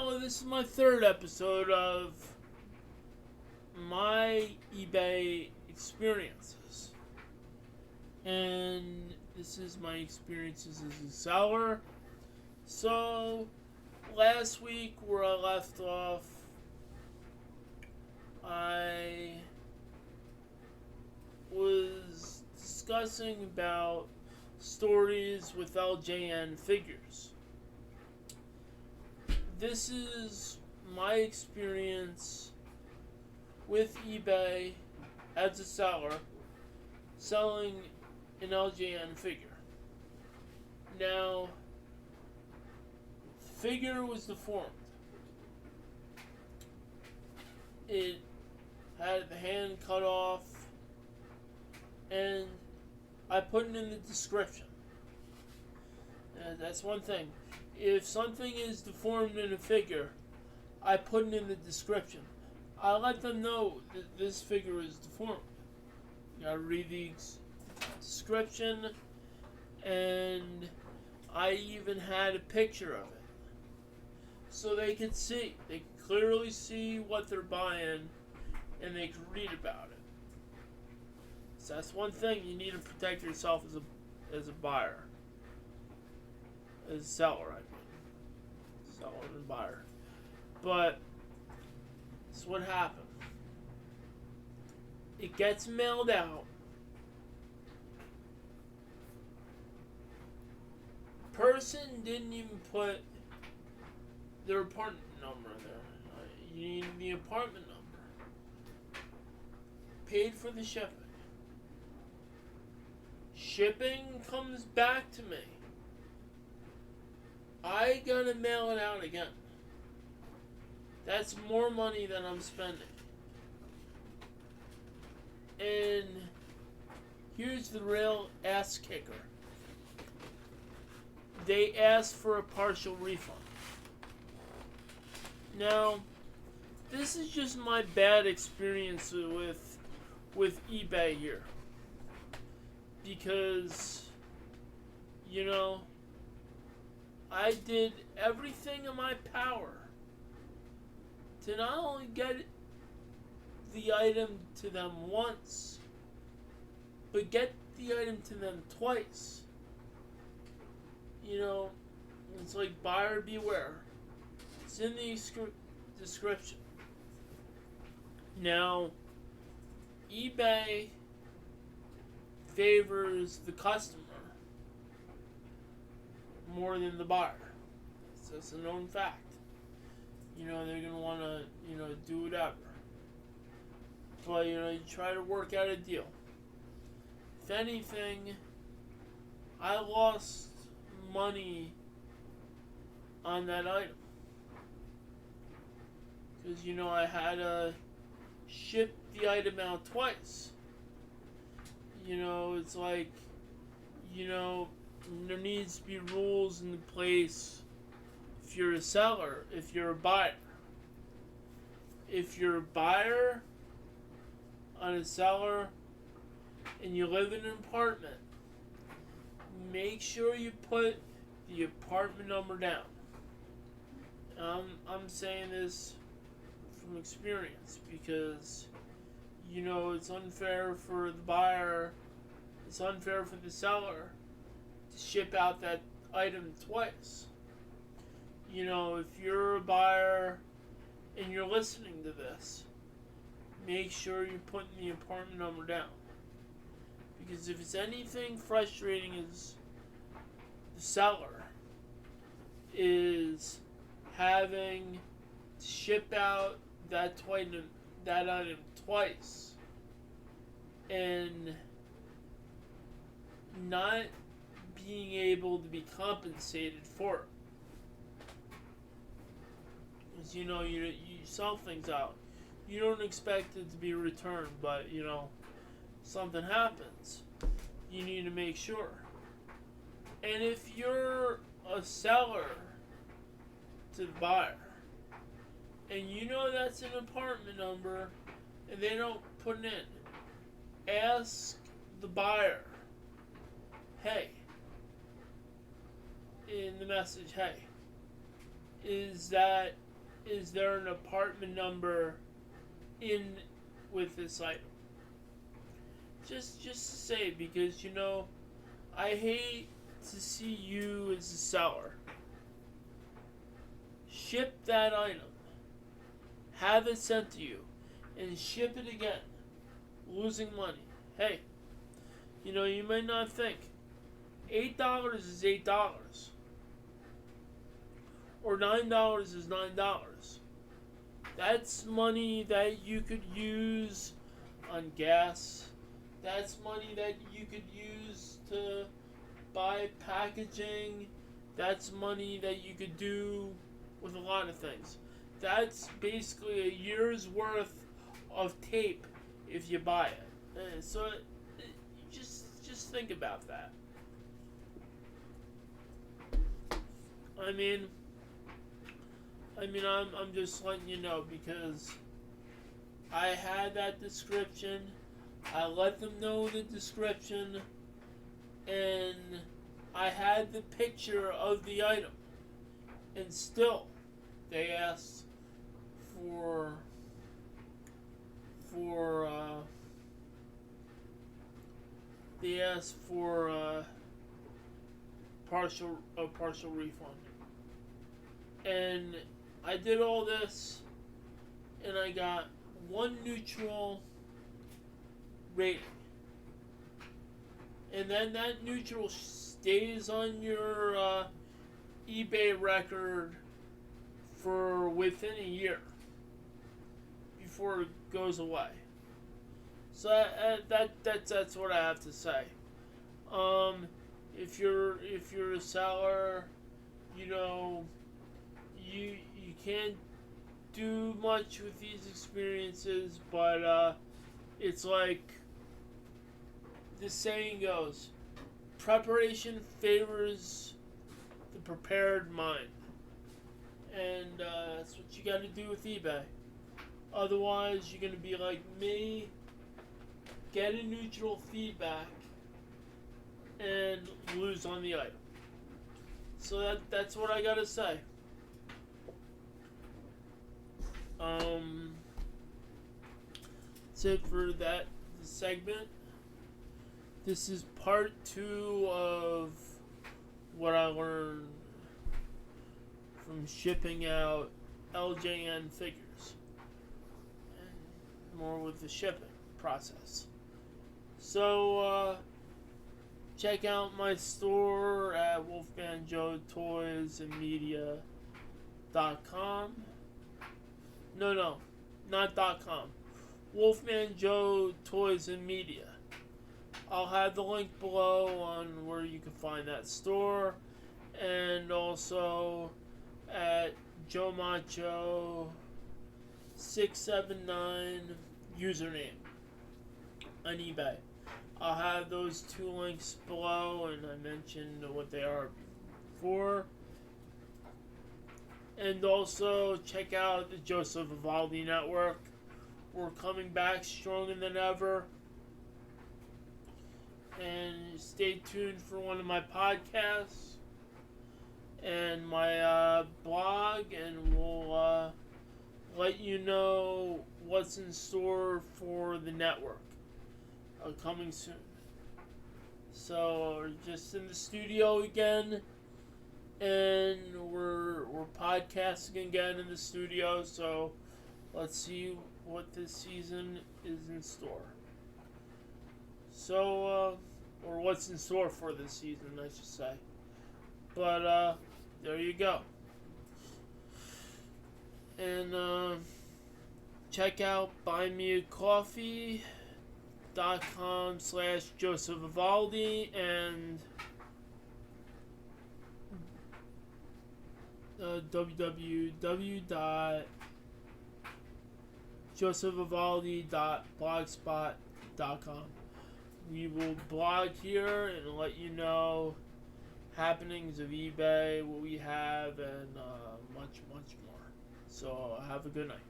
now this is my third episode of my eBay experiences. And this is my experiences as a seller. So, last week where I left off, I was discussing about stories with LJN Figures. This is my experience with eBay as a seller selling an LJN figure. Now, the figure was deformed. It had the hand cut off, and I put it in the description. That's one thing. If something is deformed in a figure, I put it in the description. I let them know that this figure is deformed. You gotta read the description, and I even had a picture of it. So they could see. They could clearly see what they're buying, and they could read about it. So that's one thing you need to protect yourself as a buyer. As a seller, I mean. Seller and buyer. But that's what happened. It gets mailed out. Person didn't even put their apartment number there. You need the apartment number. Paid for the shipping. Shipping comes back to me. I gotta mail it out again. That's more money than I'm spending. And here's the real ass kicker. They asked for a partial refund. Now, this is just my bad experience with eBay here. Because, I did everything in my power to not only get the item to them once, but get the item to them twice. It's like buyer beware. It's in the description. Now, eBay favors the customer more than the buyer. That's a known fact. They're going to want to, do whatever. But, you try to work out a deal. If anything, I lost money on that item. Because, I had to ship the item out twice. It's like, there needs to be rules in place if you're a seller, if you're a buyer. If you're a buyer on a seller and you live in an apartment, make sure you put the apartment number down. I'm saying this from experience because, it's unfair for the buyer, it's unfair for the seller to ship out that item twice. If you're a buyer and you're listening to this, make sure you're putting the apartment number down. Because if it's anything frustrating as the seller is having to ship out that item twice and not being able to be compensated for it. Because, you sell things out. You don't expect it to be returned, but, something happens. You need to make sure. And if you're a seller to the buyer, and that's an apartment number, and they don't put it in, ask the buyer, hey, in the message, hey, is that is there an apartment number in with this item? Just to say, because I hate to see you as a seller ship that item, have it sent to you, and ship it again, losing money. Hey, you may not think $8 is $8, or $9 is $9. That's money that you could use on gas. That's money that you could use to buy packaging. That's money that you could do with a lot of things. That's basically a year's worth of tape if you buy it. So just think about that. I'm just letting you know, because I had that description. I let them know the description, and I had the picture of the item, and still they asked for a partial refund. And I did all this, and I got one neutral rating. And then that neutral stays on your eBay record for within a year before it goes away. So that's what I have to say. If you're a seller, you can't do much with these experiences, but it's like the saying goes, preparation favors the prepared mind. And that's what you got to do with eBay. Otherwise, you're going to be like me, get a neutral feedback, and lose on the item. So that's what I got to say. That's it for that segment. This is part 2 of what I learned from shipping out LJN figures, and more with the shipping process. So check out my store at wolfmanjoetoysandmedia.com. No, not .com. Wolfman Joe Toys and Media. I'll have the link below on where you can find that store, and also at Joe Macho 679 username on eBay. I'll have those 2 links below, and I mentioned what they are before. And also check out the Joseph Vivaldi Network. We're coming back stronger than ever. And stay tuned for one of my podcasts and my blog, and we'll let you know what's in store for the network coming soon. So we're just in the studio again, and we're podcasting again in the studio. So let's see what this season is in store. So, or what's in store for this season, I should say. But, there you go. And, check out buymeacoffee.com/Joseph Vivaldi, and www.josephvivaldi.blogspot.com. We will blog here and let you know happenings of eBay, what we have, and much more. So have a good night.